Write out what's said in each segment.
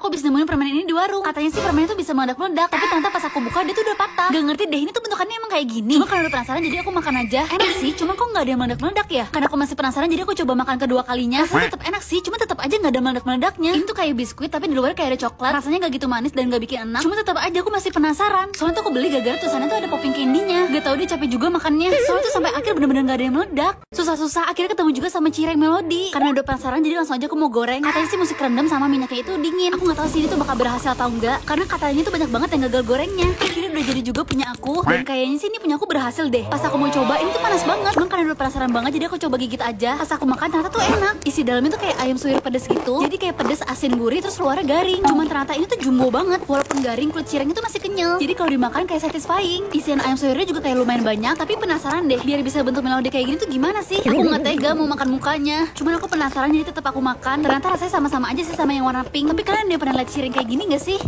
aku bisa nemuin permen ini di warung. Katanya sih permen itu bisa meledak-meledak, tapi ternyata pas aku buka dia tuh udah patah. Gak ngerti deh, ini tuh bentukannya emang kayak gini. Cuma karena udah penasaran jadi aku makan aja. Enak sih, cuma kok nggak ada yang meledak-meledak ya. Karena aku masih penasaran jadi aku coba makan kedua kalinya. Rasanya tetap enak sih, cuma tetap aja nggak ada meledak-meledaknya. Ini tuh kayak biskuit tapi di luar kayak ada coklat. Rasanya nggak gitu manis dan nggak bikin enak. Cuma tetap aja aku masih penasaran. Soalnya tuh aku beli gara-gara tulisannya tuh ada popping candy-nya. Gak tau dia capek juga makannya. Soalnya tuh sampai akhir bener-bener nggak ada yang meledak. Susah-susah akhirnya ketemu juga sama cireng Melody. Karena udah penasaran jadi langsung aja aku mau goreng. Katanya sih mesti kerendam sama minyaknya itu dingin. Aku nggak tahu sih ini tuh bakal berhasil atau enggak. Karena katanya tuh banyak banget yang gagal gorengnya. Akhirnya udah jadi juga punya aku. Dan kayaknya sih ini punya aku berhasil deh. Pas aku mau coba ini tuh panas banget. Cuman karena udah penasaran banget jadi aku coba gigit aja. Pas aku makan ternyata tuh enak. Isi dalamnya tuh kayak ayam suwir pedes gitu. Jadi kayak pedes asin gurih terus luarnya garing. Cuman ternyata ini tuh jumbo banget. Walaupun garing kulit cireng itu masih kenyal. Jadi kalau dimakan kayak satisfying. Isian ayam suwirnya juga kayak lumayan banyak. Tapi penasaran deh biar bisa bentuk Melody kayak gini tuh gimana sih? Aku nggak tega mau makan mukanya. Cuman aku penasaran jadi tetap aku makan. Ternyata rasanya sama-sama aja sih sama yang warna pink. Tapi kalian udah pernah lihat cireng kayak gini gak sih?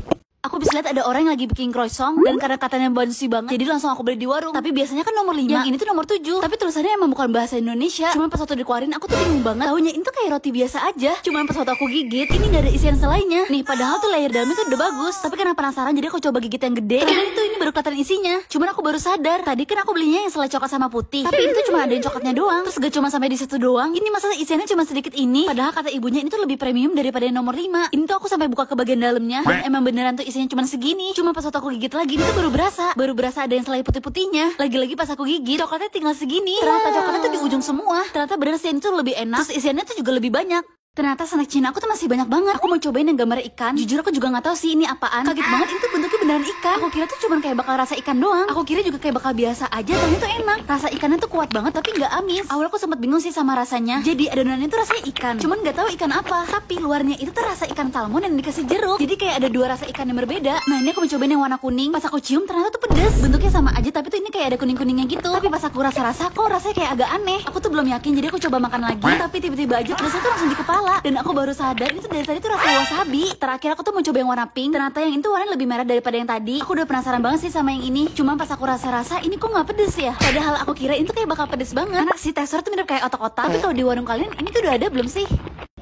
Aku bisa lihat ada orang yang lagi bikin croissant dan karena katanya bouncy banget jadi langsung aku beli di warung. Tapi biasanya kan nomor 5, yang ini tuh nomor 7. Tapi tulisannya emang bukan bahasa Indonesia. Cuman pas waktu dikeluarin aku tuh bingung banget. Taunya ini tuh kayak roti biasa aja. Cuman pas waktu aku gigit ini gak ada isian selainnya. Nih padahal tuh layer dalamnya tuh udah bagus. Tapi karena penasaran jadi aku coba gigit yang gede. Dan itu ini baru kelihatan isinya. Cuman aku baru sadar tadi kan aku belinya yang selai coklat sama putih. Tapi ini tuh cuma ada yang coklatnya doang. Terus gak cuma sampai di situ doang. Ini masalah isiannya cuma sedikit ini. Padahal kata ibunya ini tuh lebih premium daripada yang nomor 5. Ini tuh aku sampai buka ke bagian dalamnya dan emang beneran tuh isinya cuma segini. Cuma pas waktu aku gigit lagi itu baru berasa ada yang selai putih-putihnya. Lagi-lagi pas aku gigit coklatnya tinggal segini. Ternyata coklatnya tuh di ujung semua. Ternyata bener sih ini tuh lebih enak. Terus isiannya tuh juga lebih banyak. Ternyata snack Cina aku tuh masih banyak banget. Aku mau cobain yang gambar ikan. Jujur aku juga nggak tahu sih ini apaan. Kaget banget ini tuh bentuknya beneran ikan. Aku kira tuh cuma kayak bakal rasa ikan doang. Aku kira juga kayak bakal biasa aja. Ternyata tuh enak. Rasa ikannya tuh kuat banget tapi nggak amis. Awal aku sempat bingung sih sama rasanya. Jadi adonannya tuh rasanya ikan. Cuman nggak tahu ikan apa. Tapi luarnya itu tuh rasa ikan salmon yang dikasih jeruk. Jadi kayak ada dua rasa ikan yang berbeda. Nah ini aku mau cobain yang warna kuning. Pas aku cium ternyata tuh pedes. Bentuknya sama aja tapi tuh ini kayak ada kuning-kuningnya gitu. Tapi pas aku rasa-rasa kok rasanya kayak agak aneh. Aku tuh belum yakin jadi aku coba makan lagi. Tapi tiba-tiba aja pedesnya tuh langsung di kepala. Dan aku baru sadar itu dari tadi tuh rasa wasabi. Terakhir aku tuh mau coba yang warna pink. Ternyata yang itu warnanya lebih merah daripada yang tadi. Aku udah penasaran banget sih sama yang ini. Cuma pas aku rasa-rasa ini kok nggak pedes ya. Padahal aku kira itu kayak bakal pedes banget. Enak sih teksturnya tuh mirip kayak otak-otak. Tapi kalau di warung kalian ini tuh udah ada belum sih?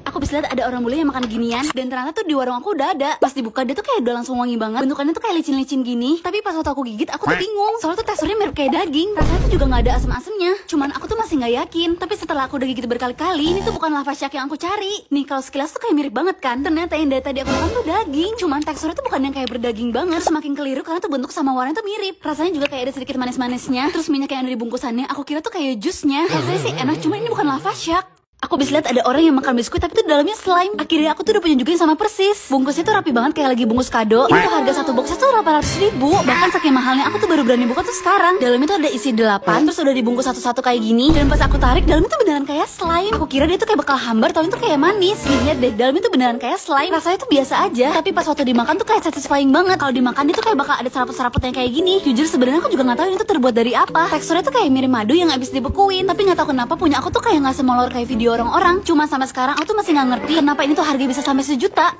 Aku bisa lihat ada orang bule yang makan ginian. Dan ternyata tuh di warung aku udah ada. Pas dibuka dia tuh kayak udah langsung wangi banget. Bentukannya tuh kayak licin-licin gini. Tapi pas waktu aku gigit aku tuh bingung. Soalnya tuh teksturnya mirip kayak daging. Rasanya tuh juga gak ada asam-asamnya. Cuman aku tuh masih gak yakin. Tapi setelah aku udah gigit berkali-kali, ini tuh bukan lava shark yang aku cari. Nih kalau sekilas tuh kayak mirip banget kan. Ternyata yang dari tadi aku makan tuh daging. Cuman teksturnya tuh bukan yang kayak berdaging banget. Terus makin keliru karena tuh bentuk sama warnanya tuh mirip. Rasanya juga kayak ada sedikit manis-manisnya. Terus minyak yang ada di bungkusannya aku kira tuh kayak jusnya. Rasanya sih enak cuma ini bukan lava shark. Aku bisa lihat ada orang yang makan biskuit tapi tuh dalamnya slime. Akhirnya aku tuh udah punya juga yang sama persis. Bungkusnya tuh rapi banget kayak lagi bungkus kado. Itu harga satu boxnya tuh 800.000. Bahkan saking mahalnya aku tuh baru berani buka tuh sekarang. Dalamnya tuh ada isi 8. Terus udah dibungkus satu-satu kayak gini. Dan pas aku tarik dalamnya tuh beneran kayak slime. Aku kira dia tuh kayak bakal hambar, taunya tuh kayak manis. Lihat deh dalamnya tuh beneran kayak slime. Rasanya tuh biasa aja. Tapi pas waktu dimakan tuh kayak satisfying banget. Kalau dimakan dia tuh kayak bakal ada seraput-seraput yang kayak gini. Jujur sebenarnya aku juga nggak tahu ini tuh terbuat dari apa. Teksturnya tuh kayak mirip madu yang habis dibekuin. Tapi nggak tahu kenapa punya aku tuh kayak nggak semolor kayak video orang-orang. Cuma sampai sekarang aku tuh masih nggak ngerti kenapa ini tuh harga bisa sampai 1 juta.